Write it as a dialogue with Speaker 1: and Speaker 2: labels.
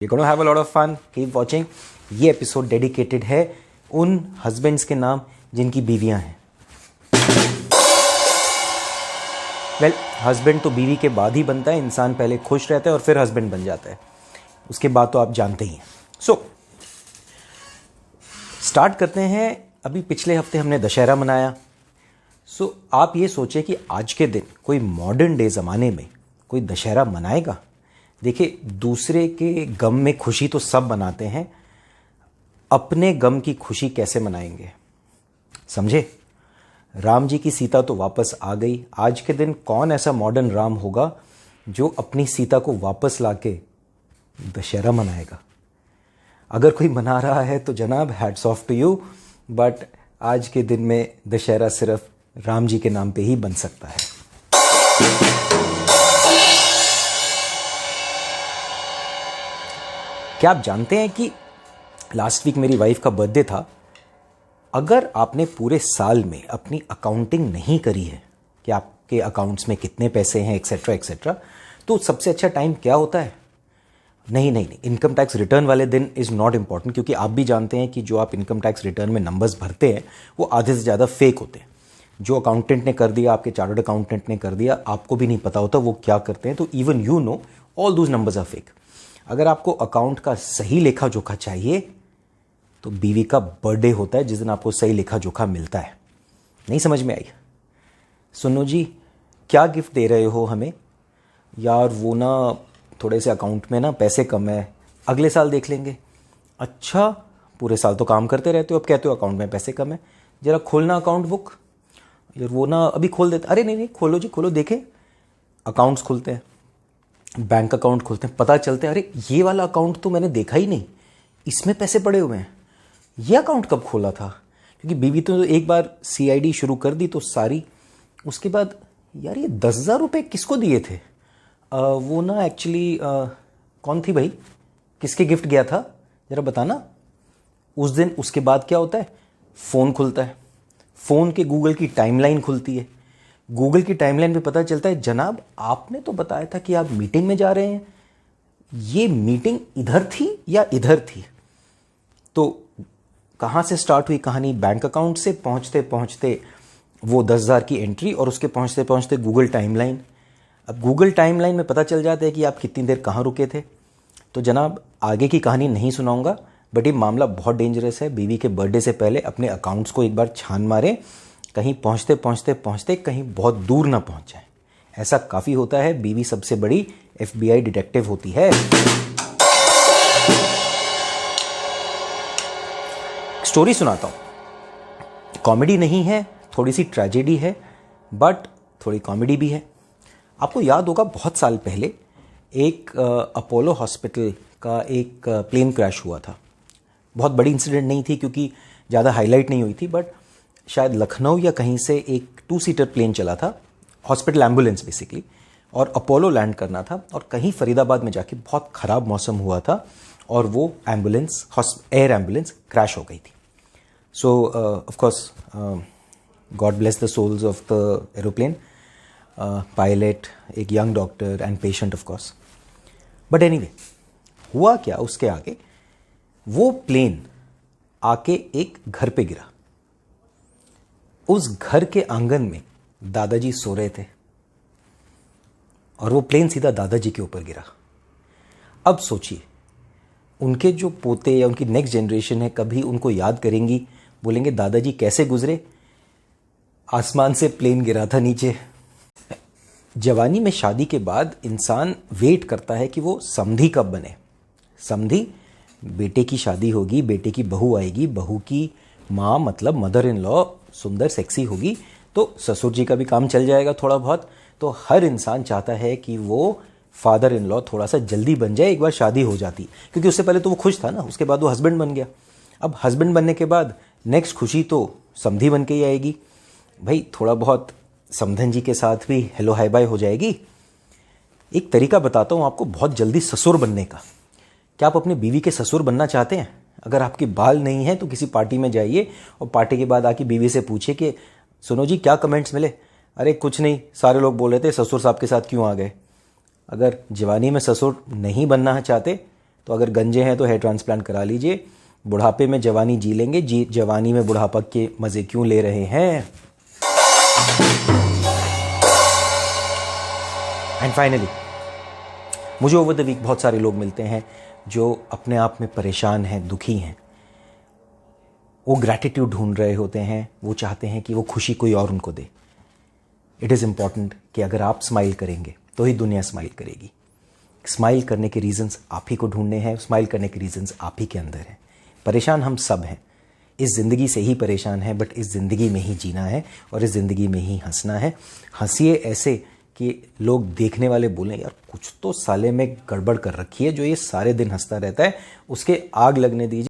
Speaker 1: You're going to have a lot of fun. Keep watching. ये episode dedicated है उन husbands के नाम जिनकी बीवियां हैं। वेल, हस्बैंड तो बीवी के बाद ही बनता है। इंसान पहले खुश रहता है और फिर हस्बैंड बन जाता है। उसके बाद तो आप जानते ही हैं। स्टार्ट करते हैं। अभी पिछले हफ्ते हमने दशहरा मनाया। आप ये सोचें कि आज के दिन कोई मॉडर्न डे ज़माने में कोई दशहरा मनाएगा। देखिए, दूसरे के गम में खुशी तो सब मनाते हैं, अपने गम की खुशी कैसे मनाएंगे? समझे? राम जी की सीता तो वापस आ गई। आज के दिन कौन ऐसा मॉडर्न राम होगा जो अपनी सीता को वापस लाके दशहरा मनाएगा? अगर कोई मना रहा है तो जनाब hats off to you, but आज के दिन में दशहरा सिर्फ राम जी के नाम पे ही बन सकता है। क्या आप जानते हैं कि लास्ट वीक मेरी वाइफ का बर्थडे था। अगर आपने पूरे साल में अपनी अकाउंटिंग नहीं करी है कि आपके अकाउंट्स में कितने पैसे हैं एक्सेट्रा एक्सेट्रा, तो सबसे अच्छा टाइम क्या होता है? नहीं, इनकम टैक्स रिटर्न वाले दिन इज़ नॉट इम्पॉर्टेंट, क्योंकि आप भी जानते हैं कि जो आप इनकम टैक्स रिटर्न में नंबर्स भरते हैं वो आधे से ज़्यादा फेक होते हैं। जो अकाउंटेंट ने कर दिया, आपके चार्टर्ड अकाउंटेंट ने कर दिया, आपको भी नहीं पता होता वो क्या करते हैं। तो even you know all those numbers are fake. अगर आपको अकाउंट का सही लेखा जोखा चाहिए तो बीवी का बर्थडे होता है जिस दिन आपको सही लेखा जोखा मिलता है। नहीं समझ में आई? सुनो जी, क्या गिफ्ट दे रहे हो हमें? यार वो ना थोड़े से अकाउंट में ना पैसे कम है, अगले साल देख लेंगे। अच्छा, पूरे साल तो काम करते रहते हो, अब कहते हो अकाउंट में पैसे कम है, जरा खोलना अकाउंट बुक। यार वो ना अभी खोल देते। अरे नहीं, खोलो जी, खोलो, देखें। अकाउंट्स खुलते हैं, बैंक अकाउंट खोलते हैं, पता चलते हैं अरे ये वाला अकाउंट तो मैंने देखा ही नहीं, इसमें पैसे पड़े हुए हैं। ये अकाउंट कब खोला था? क्योंकि बीवी तो एक बार CID शुरू कर दी तो सारी। उसके बाद यार ये 10,000 रुपये किसको दिए थे? वो ना एक्चुअली कौन थी भाई, किसके गिफ्ट गया था, जरा बताना उस दिन। उसके बाद क्या होता है? फ़ोन खुलता है, फ़ोन के गूगल की टाइमलाइन खुलती है। गूगल की टाइमलाइन पे पता चलता है जनाब आपने तो बताया था कि आप मीटिंग में जा रहे हैं, ये मीटिंग इधर थी या इधर थी? तो कहाँ से स्टार्ट हुई कहानी? बैंक अकाउंट से पहुँचते पहुँचते वो 10,000 की एंट्री, और उसके पहुँचते पहुँचते गूगल टाइमलाइन। अब गूगल टाइमलाइन में पता चल जाता है कि आप कितनी देर कहाँ रुके थे। तो जनाब आगे की कहानी नहीं सुनाऊंगा, बट ये मामला बहुत डेंजरस है। बीवी के बर्थडे से पहले अपने अकाउंट्स को एक बार छान मारें, कहीं पहुँचते पहुँचते पहुँचते कहीं बहुत दूर ना पहुँच जाए। ऐसा काफ़ी होता है। बीवी सबसे बड़ी FBI डिटेक्टिव होती है। स्टोरी सुनाता हूँ। कॉमेडी नहीं है, थोड़ी सी ट्रेजेडी है, बट थोड़ी कॉमेडी भी है। आपको याद होगा बहुत साल पहले एक अपोलो हॉस्पिटल का एक प्लेन क्रैश हुआ था। बहुत बड़ी इंसिडेंट नहीं थी क्योंकि ज़्यादा हाईलाइट नहीं हुई थी, बट शायद लखनऊ या कहीं से एक 2 सीटर प्लेन चला था, हॉस्पिटल एम्बुलेंस बेसिकली, और अपोलो लैंड करना था, और कहीं फरीदाबाद में जाके बहुत ख़राब मौसम हुआ था और वो एम्बुलेंस, एयर एम्बुलेंस क्रैश हो गई थी। So of course God bless the souls of the aeroplane, pilot, एक young doctor and patient of course. But anyway, हुआ क्या उसके आगे? वो प्लेन आके एक घर पे गिरा। उस घर के आंगन में दादाजी सो रहे थे और वो प्लेन सीधा दादाजी के ऊपर गिरा। अब सोचिए, उनके जो पोते या उनकी नेक्स्ट जनरेशन है कभी उनको याद करेंगी, बोलेंगे दादाजी कैसे गुजरे, आसमान से प्लेन गिरा था नीचे। जवानी में शादी के बाद इंसान वेट करता है कि वो समधी कब बने। समधी, बेटे की शादी होगी, बेटे की बहू आएगी, बहू की माँ मतलब मदर इन लॉ सुंदर सेक्सी होगी, तो ससुर जी का भी काम चल जाएगा थोड़ा बहुत। तो हर इंसान चाहता है कि वो फादर इन लॉ थोड़ा सा जल्दी बन जाए, एक बार शादी हो जाती, क्योंकि उससे पहले तो वो खुश था ना, उसके बाद वो हस्बैंड बन गया। अब हस्बैंड बनने के बाद नेक्स्ट खुशी तो समधी बन के ही आएगी। भाई थोड़ा बहुत समधन जी के साथ भी हेलो हाय बाय हो जाएगी। एक तरीका बताता हूँ आपको बहुत जल्दी ससुर बनने का। क्या आप अपनी बीवी के ससुर बनना चाहते हैं? अगर आपके बाल नहीं हैं तो किसी पार्टी में जाइए और पार्टी के बाद आके बीवी से पूछिए कि सुनो जी क्या कमेंट्स मिले? अरे कुछ नहीं, सारे लोग बोल रहे थे ससुर साहब के साथ क्यों आ गए। अगर जवानी में ससुर नहीं बनना चाहते तो अगर गंजे हैं तो हेयर ट्रांसप्लांट करा लीजिए। बुढ़ापे में जवानी जी लेंगे, जवानी में बुढ़ापा के मजे क्यों ले रहे हैं। एंड फाइनली, मुझे ओवर द वीक बहुत सारे लोग मिलते हैं जो अपने आप में परेशान हैं, दुखी हैं। वो ग्रैटिट्यूड ढूंढ रहे होते हैं, वो चाहते हैं कि वो खुशी कोई और उनको दे। इट इज़ इम्पॉर्टेंट कि अगर आप स्माइल करेंगे तो ही दुनिया स्माइल करेगी। स्माइल करने के रीजंस आप ही को ढूंढने हैं, स्माइल करने के रीजंस आप ही के अंदर हैं। परेशान हम सब हैं, इस ज़िंदगी से ही परेशान हैं, बट इस ज़िंदगी में ही जीना है और इस ज़िंदगी में ही हंसना है। हंसिए ऐसे कि लोग देखने वाले बोलें यार कुछ तो साले में गड़बड़ कर रखी है, जो ये सारे दिन हंसता रहता है, उसके आग लगने दीजिए।